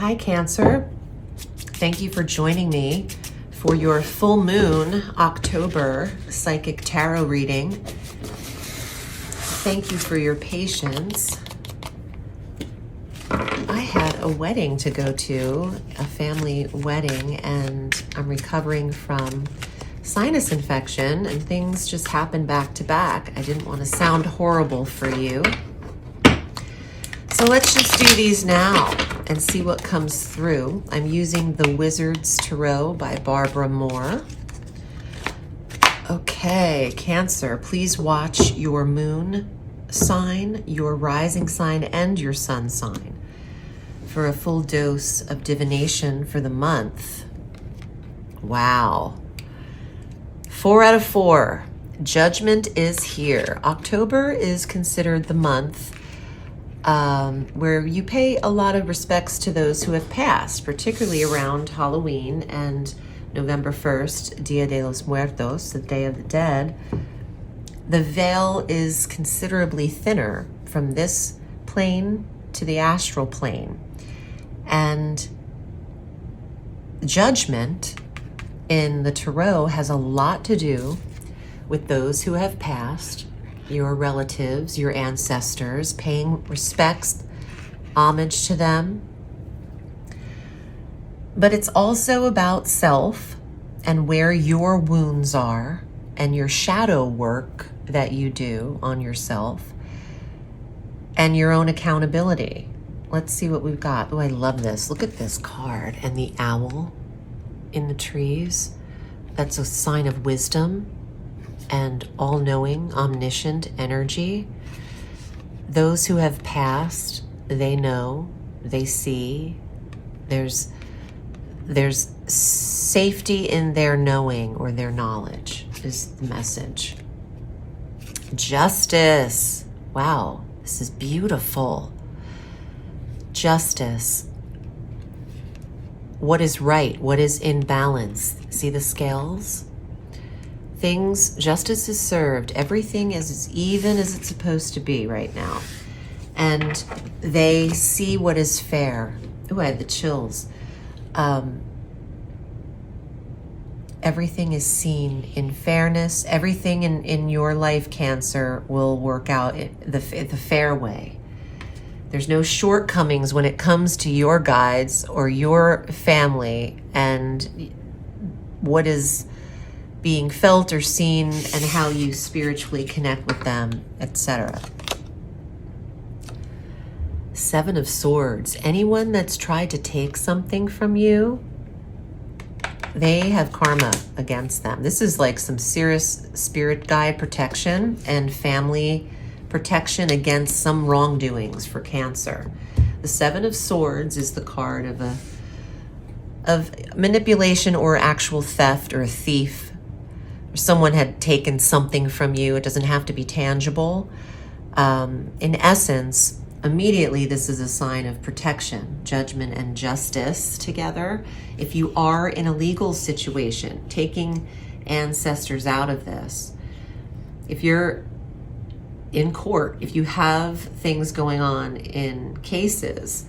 Hi, Cancer. Thank you for joining me for your full moon October psychic tarot reading. Thank you for your patience. I had a wedding to go to, a family wedding, and I'm recovering from sinus infection, and things just happened back to back. I didn't want to sound horrible for you. So let's just do these now and see what comes through. I'm using the Wizard's Tarot by Barbara Moore. Okay, Cancer, please watch your moon sign, your rising sign, and your sun sign for a full dose of divination for the month. Wow. 4 out of 4. Judgment is here. October is considered the month where you pay a lot of respects to those who have passed, particularly around Halloween and November 1st, Dia de los Muertos, the Day of the Dead. The veil is considerably thinner from this plane to the astral plane. And judgment in the tarot has a lot to do with those who have passed, your relatives, your ancestors, paying respects, homage to them. But it's also about self and where your wounds are and your shadow work that you do on yourself and your own accountability. Let's see what we've got. Oh, I love this. Look at this card and the owl in the trees. That's a sign of wisdom and all-knowing, omniscient energy. Those who have passed, they know, they see. There's safety in their knowing or their knowledge is the message. Justice. Wow, this is beautiful. Justice. What is right? What is in balance? See the scales? Justice is served. Everything is as even as it's supposed to be right now. And they see what is fair. Ooh, I had the chills. Everything is seen in fairness. Everything in your life, Cancer, will work out the fair way. There's no shortcomings when it comes to your guides or your family and what is being felt or seen and how you spiritually connect with them, etc. 7 of Swords. Anyone that's tried to take something from you, they have karma against them. This is like some serious spirit guide protection and family protection against some wrongdoings for Cancer. The 7 of Swords is the card of manipulation or actual theft or a thief. Someone had taken something from you. It doesn't have to be tangible. In essence, immediately this is a sign of protection, judgment, and justice together. If you are in a legal situation, taking ancestors out of this, if you're in court, if you have things going on in cases,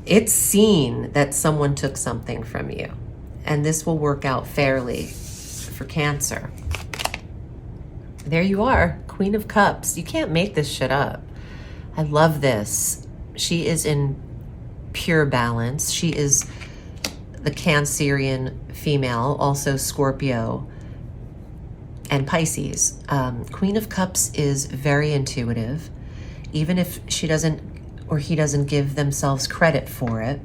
it's seen that someone took something from you, and this will work out fairly for Cancer. There you are, Queen of Cups. You can't make this shit up. I love this. She is in pure balance. She is the Cancerian female, also Scorpio and Pisces. Queen of Cups is very intuitive, even if she doesn't or he doesn't give themselves credit for it.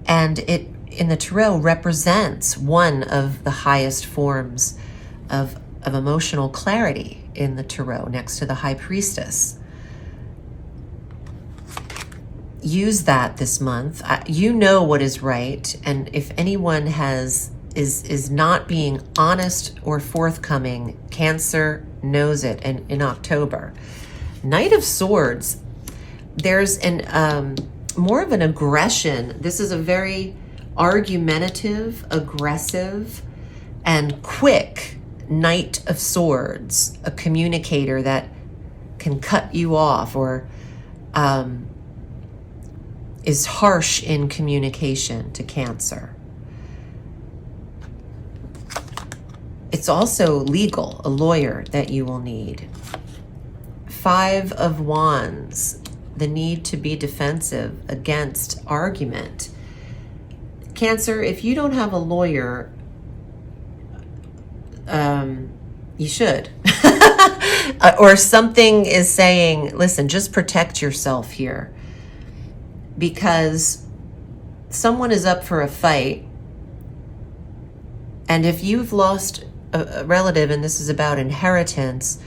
And it, in the tarot, represents one of the highest forms of emotional clarity in the tarot, next to the High Priestess. Use that this month. You know what is right, and if anyone is not being honest or forthcoming, Cancer knows it. And in October, Knight of Swords, there's an more of an aggression. This is a very argumentative, aggressive, and quick Knight of Swords, a communicator that can cut you off or is harsh in communication to Cancer. It's also legal, a lawyer that you will need. 5 of Wands, the need to be defensive against argument. Cancer, if you don't have a lawyer, you should. Or something is saying, listen, just protect yourself here. Because someone is up for a fight. And if you've lost a relative, and this is about inheritance,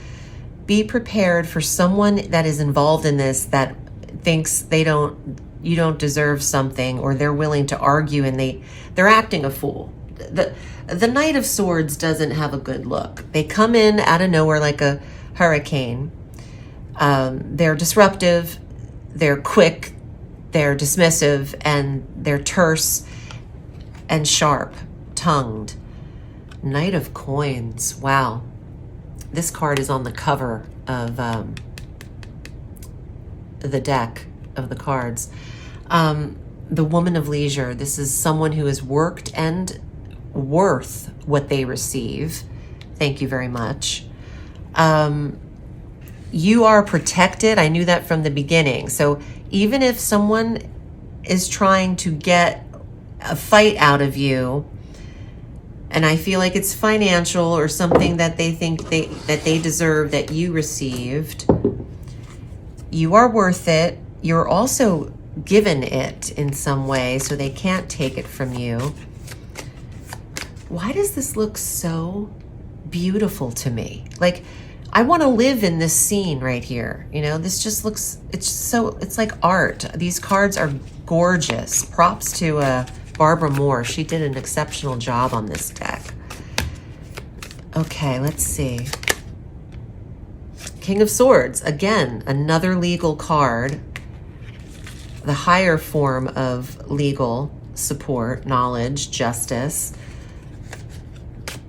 be prepared for someone that is involved in this that thinks you don't deserve something, or they're willing to argue and they're acting a fool. The Knight of Swords doesn't have a good look. They come in out of nowhere like a hurricane. They're disruptive, they're quick, they're dismissive, and they're terse and sharp-tongued. Knight of Coins. Wow. This card is on the cover of the deck of the cards. The Woman of Leisure. This is someone who has worked and worth what they receive. Thank you very much. You are protected. I knew that from the beginning. So even if someone is trying to get a fight out of you, and I feel like it's financial or something that they think that they deserve that you received, you are worth it. You're also given it in some way, so they can't take it from you. Why does this look so beautiful to me? Like, I want to live in this scene right here. You know, this just looks, it's like art. These cards are gorgeous. Props to Barbara Moore. She did an exceptional job on this deck. Okay, let's see. King of Swords. Again, another legal card. The higher form of legal support, knowledge, justice.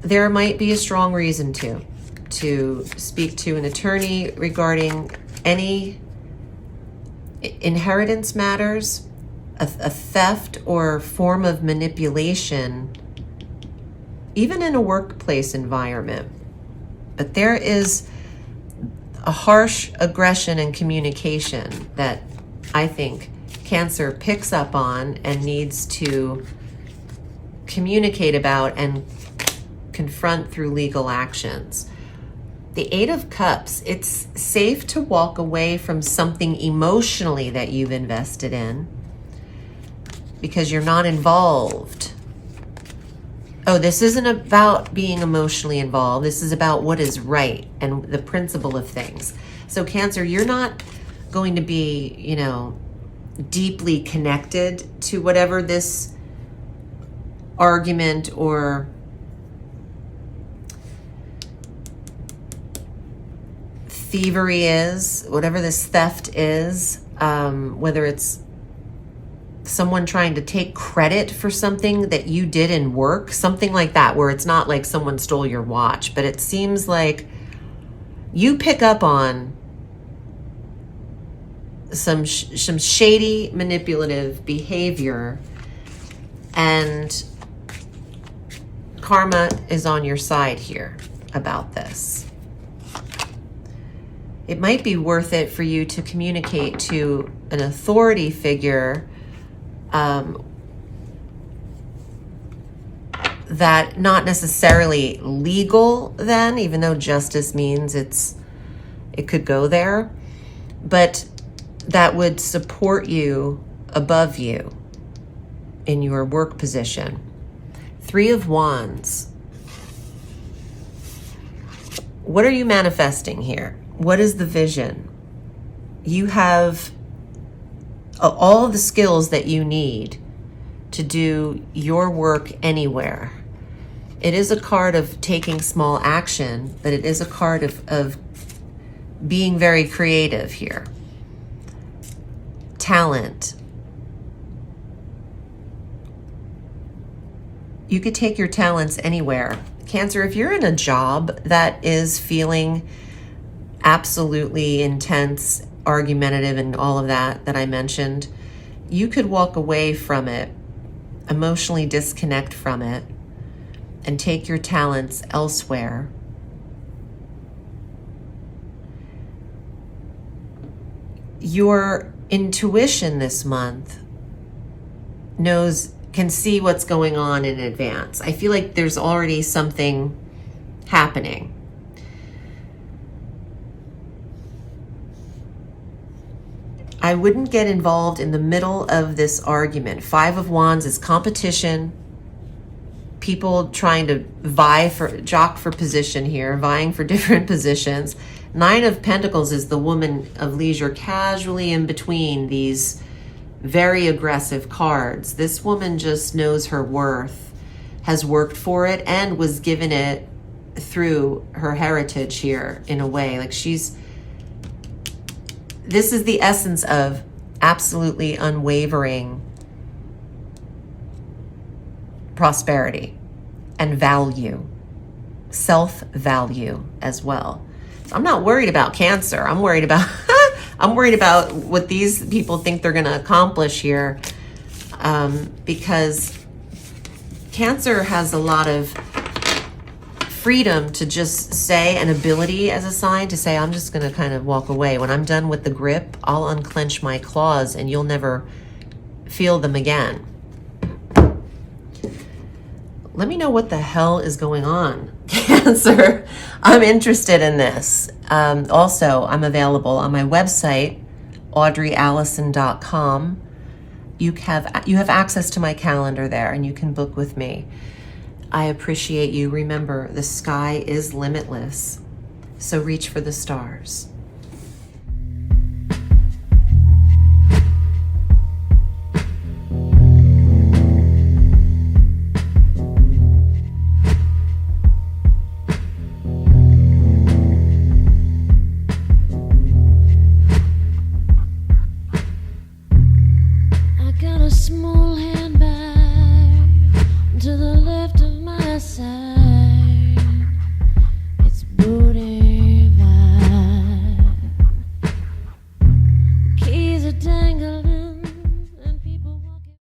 There might be a strong reason to speak to an attorney regarding any inheritance matters, a theft or form of manipulation, even in a workplace environment. But there is a harsh aggression and communication that I think Cancer picks up on and needs to communicate about and confront through legal actions. The 8 of Cups, it's safe to walk away from something emotionally that you've invested in because you're not involved. Oh, this isn't about being emotionally involved. This is about what is right and the principle of things. So Cancer, you're not going to be, you know, deeply connected to whatever this argument or thievery is, whatever this theft is, whether it's someone trying to take credit for something that you did in work, something like that, where it's not like someone stole your watch, but it seems like you pick up on some shady, manipulative behavior, and karma is on your side here about this. It might be worth it for you to communicate to an authority figure that not necessarily legal then, even though justice means it could go there, but that would support you above you in your work position. 3 of Wands. What are you manifesting here? What is the vision? You have all of the skills that you need to do your work anywhere. It is a card of taking small action, but it is a card of being very creative here. Talent. You could take your talents anywhere. Cancer, if you're in a job that is feeling absolutely intense, argumentative, and all of that I mentioned, you could walk away from it, emotionally disconnect from it, and take your talents elsewhere. Your intuition this month can see what's going on in advance. I feel like there's already something happening. I wouldn't get involved in the middle of this argument. 5 of Wands is competition. People trying to jock for position here, vying for different positions. 9 of Pentacles is the woman of leisure, casually in between these very aggressive cards. This woman just knows her worth, has worked for it, and was given it through her heritage here in a way. Like this is the essence of absolutely unwavering prosperity and value, self-value as well. So I'm not worried about Cancer. I'm worried about what these people think they're going to accomplish here, because Cancer has a lot of freedom to just say, an ability as a sign to say, I'm just going to kind of walk away. When I'm done with the grip, I'll unclench my claws and you'll never feel them again. Let me know what the hell is going on, Cancer. I'm interested in this. Also, I'm available on my website, audreyalison.com. You have access to my calendar there, and you can book with me. I appreciate you. Remember, the sky is limitless, so reach for the stars. I got a small handbag to the left of my side.